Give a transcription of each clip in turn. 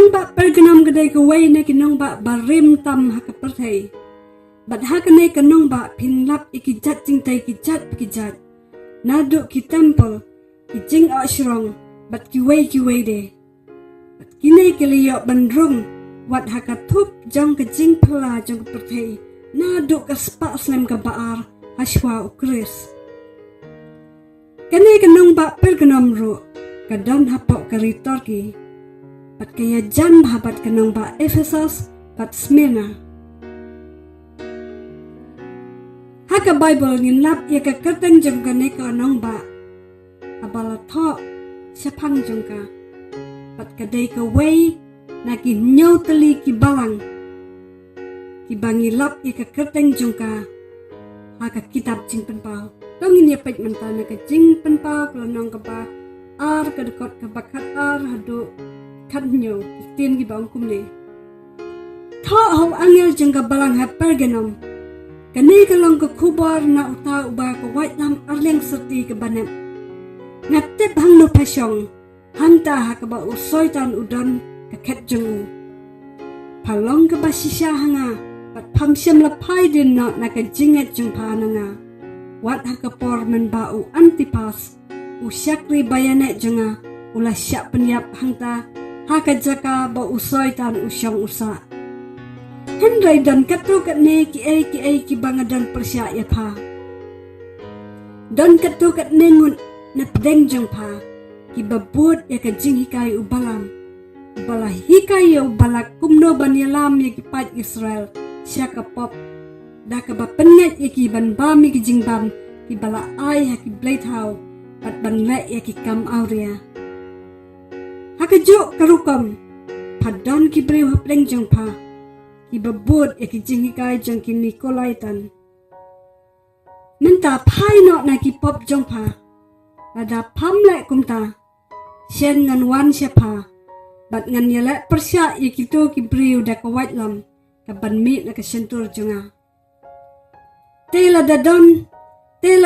Kinong ba Perganum gadai kaway na kinong ba barim tam hakapertay. Bat hakane kanong ba pinlap ikijat jingtay kijat pikijat. Naduk ki temple ki jing ashrong bat kiway de. Bat kinay kiliyo bandrung wat hakatup jong ke jing pala jong kepertay. Naduk ka spa slam ka baar haswa ukris. Kanay kanong ba Perganum ru kadon hapok karitor ki. Pat kaya jan bahabat kanong ba Ephesus pat Smyrna. Haka Bible nginlap ya ka kerteng jong ka neka anong ba. Abala thok syapang jong ka. Pat kadai ka way na ki nyaw tali ki balang. Ki bangilap ya ka kerteng jong ka. Haka kitab jingpynpaw. Tongin ya pait mentana ka jingpynpaw kalanong ka ba. Ar kadekot ka bakat ar hadu. Ktien Ktien ki baong kumne. Tho ho angel jeng ka balang ha Perganum. Kani kalong ka kubar na uta uba ka white lam arleng serti ka banep. Ngatip hang no pasyong. Hanta ha ka ba usoy tan udon ka ket jeng u. Palong ka ba sisya hanga. Pat pamsyam lapay din no na ka jinget jeng pa nga. Wat ha ka por men ba u antipas. U syakri bayanet jenga. Ula syak penyap hangta. Haka jaka ba usoy tan usyong usa. Hendray dan katu kat ne ki bangadan persya ya pa. Dan katu kat nengun na pedeng jong pa. Ki babut ya ka jing hikai ubalam. Ubala hikai ya ubala kumno ban yalam ya ki pat Israel. Sya ka pop. Da ka ba penyat ya ki ban bam ya ki jing bam. Ki bala ay ya ki Blei tau. Pat ban lek ya ki kam auria. Hakajuk karukom. Padon ki beriw hapleng jong pa. Ki babut ya ki jinghikai jong ki Nikolai tan. Minta pai no na ki pop jong pa. Lada pam lek kumta. Sien ngan wan siapa. Bat ngan yelek persya ya ki tu ki beriw da ka white lam. Ka ban mit na ka sentur jonga. Tela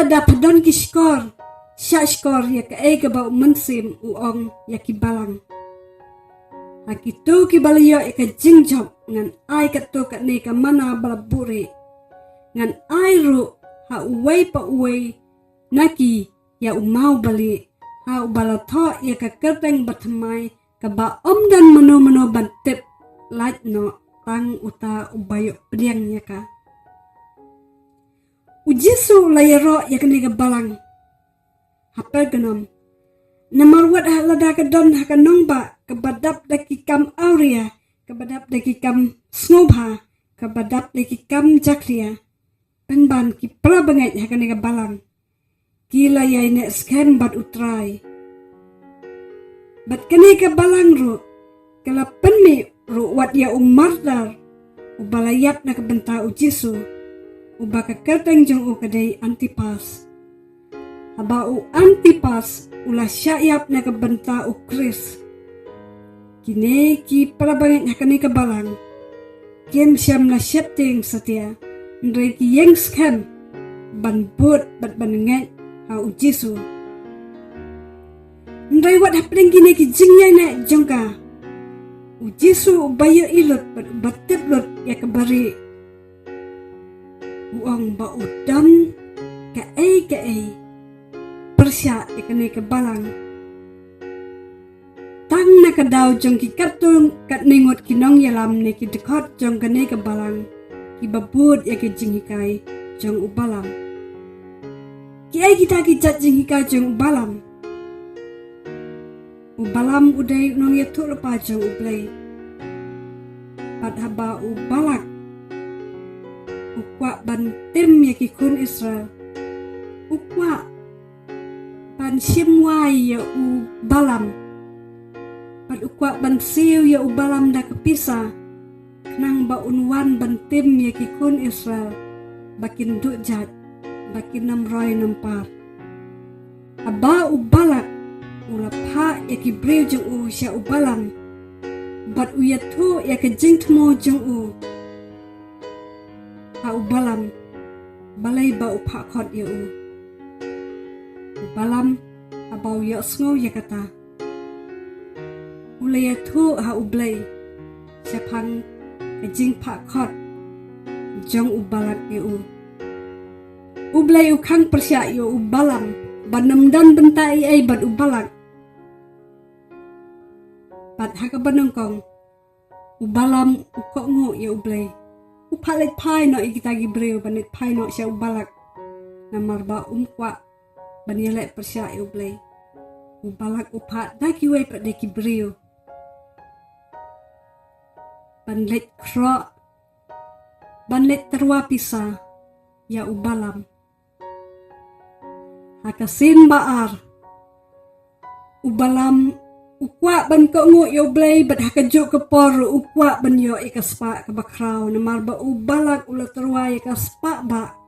da padon ki skor. Syak skor ya ka ka ba mensim uong ya ki balang. Hakitu ki balayo ya ka jingjok ngan ay katu kat ne ka mana balaburi. Ngan ay ru ha uway pa uway naki ya umau bali. Ha ubalato ya ka kerteng batamay ka ba dan mano bantip lait no tang uta ubayo priang ya ka. Ujisu layaro ya ka ne ka balang. Ha Perganum. Namarwat ha lada ka don ha ka nongba. Kabadap daki kam auria. Kabadap daki kam snobha. Kabadap daki kam jaklia. Penban ki prabangat ha ka ne ka balang. Kila yay ne skem bat utray. Bat ka ne ka balang ru. Kala penmi ru wat ya mardar. Ubalayap na kabenta ujisu. Uba ka kerteng jong u kadai antipas. Haba u antipas ula syayap na kabenta u kris. Kine ki parabangit na kani kabalang. Kiem siyam na syepting satia. Ndray ki yeng skem. Banbut bat banenget ha u jisu. Ndray wat hapling kine ki jingyay na jongka. U jisu bayo ilot bat batip lot ya kabari. Uang ba udam ka ay. Persya ikan ke balang. Tang na kadaw jong ki katung kat ningot kinong yalam ne ki dekot jong kane ke balang. Ki babut ya ki jinghikai jong ubalam. Ki ay kita ki jat jinghikai jong ubalam. Ubalam uday nong ya tu lepa jong Blei. Pat haba ubalak. Ukwa ban tim ya ki kun Israel. Ukwa ban simway ya u balam. Pat ukwa ban siw ya u balam da kepisa. Nang ba unwan ban tim ya ki kun Israel. Bakin dujat. Bakin 664. Aba u balak. Ulap ha ya ki briw jeng u siya u balam. Bat u yatu ya ke jingtmo jeng u. Ha u balam. Balay ba u pakot ya u. Balam abaw ya sngo ya kata. Ulaya tu ha u Blei. sepang kajing pak khot jong ubalak yu Blei ukang persya yu ubalam banam dan bentai ai bat ubalak bat haka banongkong ubalam ukok ngo yu Blei upalit pai no ikitagi breu banit pai no sya ubalak namar ba kwa banilek persya yu Blei ubalak upat daki we pat deki breu banlet kro banlet terwa pisa ya ubalam hakasin baar ubalam ukwa ban ko ngo yo Blei bat hakajuk ke por ukwa ban yo ikaspa ke bakraw namar ba ubalak ula terwa ikaspa ba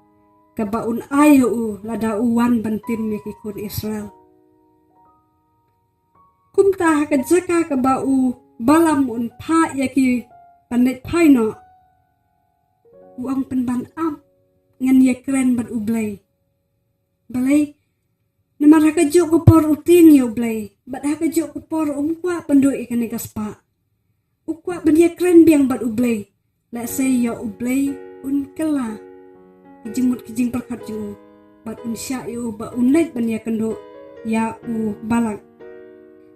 ke baun ayu lada uwan bantim mikikun Israel kumta hakajaka ke bau balam un pa yaki panet paino uang penban am ngan ye keren bat Blei Blei namar hakajuk ke por uting yo Blei bat hakajuk ke por kwa pendu ikan ikaspa ukwa ban ye keren biang bat Blei let's say yo Blei un kala kijing perkat ju bat un sya yu ba unlet ban ye kendo ya balak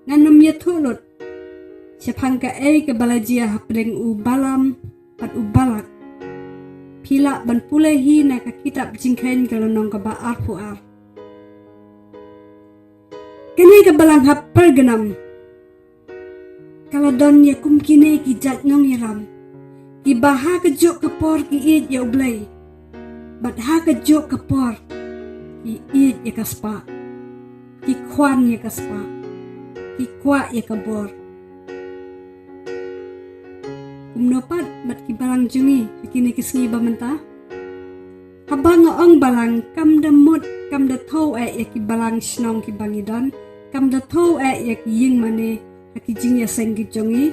nanum ye thulut sepang ka ke balajia hapring balam pat balak pila ban pulehi na ka kitab jingkain kalonong ka ba arfu ar kene ka balang hap Perganum kaladon ye kumkine ki jat nong yaram ki baha ka juk ka por ki id ya Blei bat ha ka juk ka por ki id ya kaspa ki kwan ya kaspa ki kwa ya kabor kumnopat bat ki balang jungi kini kisngi bamenta habang ong balang kam damut kam da tho ya ki balang snong ki bangidon kam da tho ya ki ying mane ki jing ya seng ki jongi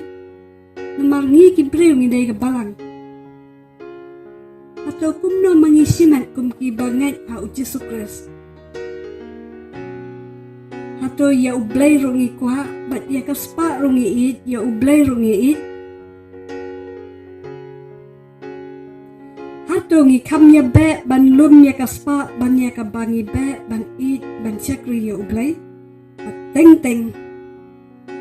namar ngi ki breu ngi dai ka balang atau kumno mangisimat kum ki banget ha Yesus Kristus hato ya Blei rungi kwa bat ya kaspa rungi it ya Blei rungi it hato ngi kam ya be ban lum ya kaspa ban ya ka bangi be ban it ban chakri ya Blei teng teng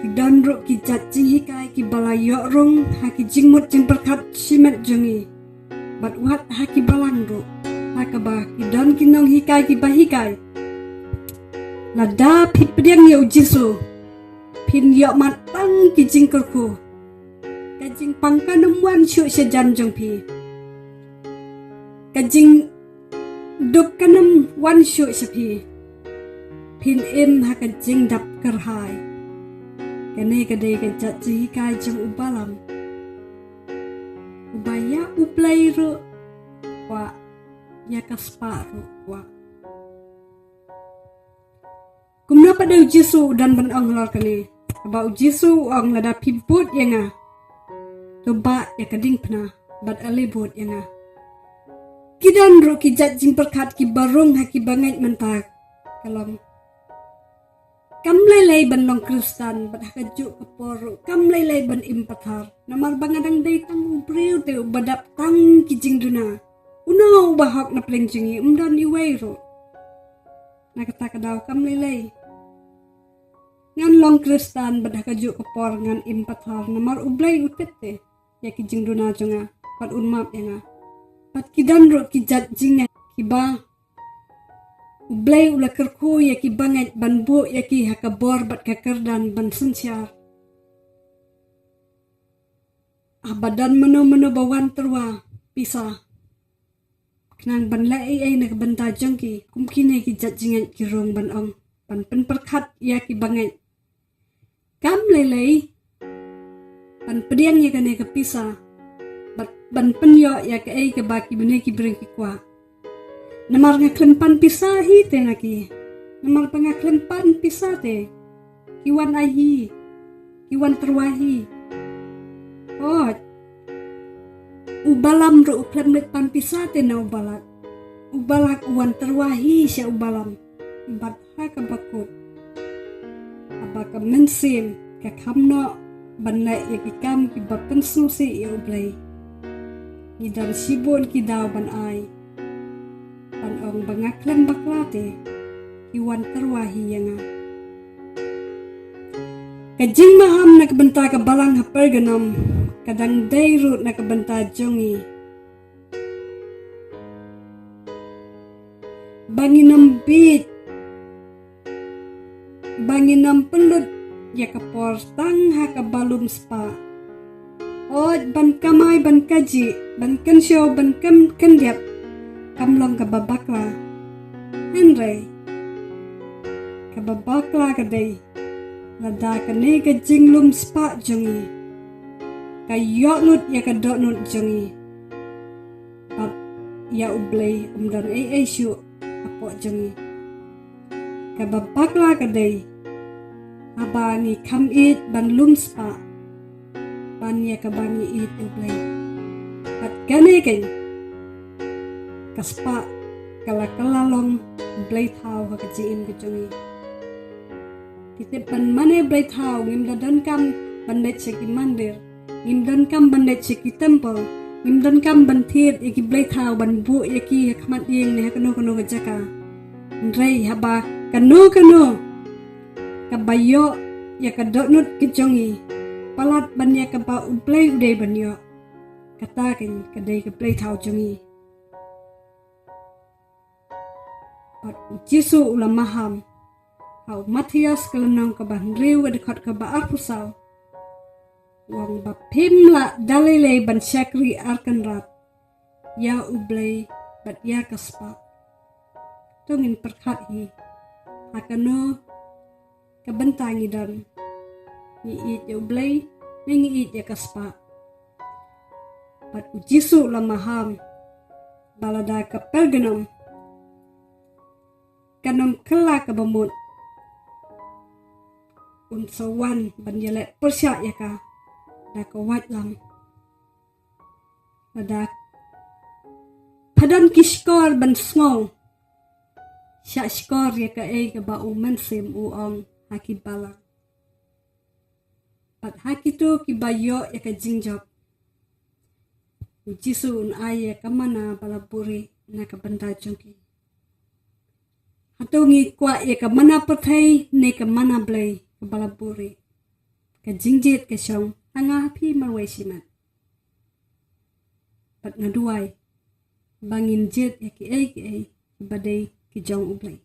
ki don ru ki jat jing hikai ki balayo rung ha ki jingmut jing perkat simat jungi bat wat ha ki balang ru ha ka ba ki don ki nong hikai ki bahikai lada pipdiang yo Jisu pin yo matang ki jingkerku kajing pangkanum wan syu sejan jong pi kajing duk kanum wan syu sepi pin im ha kajing dap kerhai kene kadai ka jat ji kai jong ubalam ubaya Blei ru wa ya kaspa ru wa kumna pada Jisu dan ban ong lor kani ba Jisu ong lada pimput yanga to ba ya kading pna bat alibut yanga kidan ru ki jat jing perkat ki barung ha ki bangai mentak kalom kam lelai ban long Kristen bat hakajuk ke poru kam lelai ban impathar namar bangadang dai tang breu te badap tang ki jing duna uno bahok na pleng jingi umdan iwei ro na kata kadaw kam lelai ngan long Kristen bat hakajuk ke por ngan impathar namar Blei utete ya ki jing duna jonga pat unmap yanga pat kidan ro ki jat jinga ki ba Blei ula kerku ya ki banget ban bu ya ki hakabor bat kakerdan ban sensyar abadan meno bawan terwa pisa kenang ban lai ai nak benta jongki kumkine ki jat jingat ki rong ban ong ban pen perkat ya ki banget kam lelei ban pediang ya kane ke pisa bat ban penyo ya ke ai ke baki bene ki bring ki kwa namar ngaklempan pisah hi te naki namar pangaklempan pisah te kiwan ahi kiwan terwahi oh ubalam ro uklemlet pan pisah te na ubalak uwan terwahi sya ubalam bat ha ka bakut abaka mensim ka kamno banai ya ki kam ki bapen susi ya Blei ngidam sibon ki daw ban ai ban ong bangaklem baklate ki wan terwahi yanga kajing maham na kabenta ka balang ha Perganum kadang dayrut na kabenta jongi banginam bit banginam pelut ya kapor tang ha kabalum spa oj ban kamai ban kaji ban kensyo ban kendiap kamlong kababakla Henry kababakla kadai lada kane ka jinglum spa jongi kayoknut ya kadoknut jongi pap ya Blei umdan syu apo jongi kababakla kadai abani kam it ban lum spa ban ya kabani it Blei pat kane ken kaspa kala-kalalong Blei thau ha kajiin jongi titip ban mane Blei thau ngim dadan kam bandet seki mandir ngim dan kam bandet seki temple ngim dan kam ban thiet iki Blei thau ban bu yaki khmat yeng ne kano gajaka ndrei haba kano kabayo ya kadoknut kijongi palat ban ya kaba Blei ude banyo kataken kadai ke Blei thau jongi pat Jisu ulam maham hau Matias kelenong kabah riu dekat kabah arpusau wang bapim la dalile ban syakri arkanrat ya Blei bat ya kaspa tungin perkat hi hakano kabentangi dan ngiit ya Blei ngiit ya kaspa pat Jisu ulam maham balada ke Perganum kanam kela kabamut unsawan ban yelek persyak ya ka da ka wat lam pada padam kiskor ban sngo syak skor ya ka ka ba uman sim uong haki bala pat haki tu ki bayo ya ka jingjok Jisu un ay ka mana balaburi na ka banda jongki hatungi kwa ya ka mana pathai ne ka mana Blei ka balaburi ka jingjit ka syong anga pi marwai simat pat ngaduai bangin jet ya ki badai ki jong Blei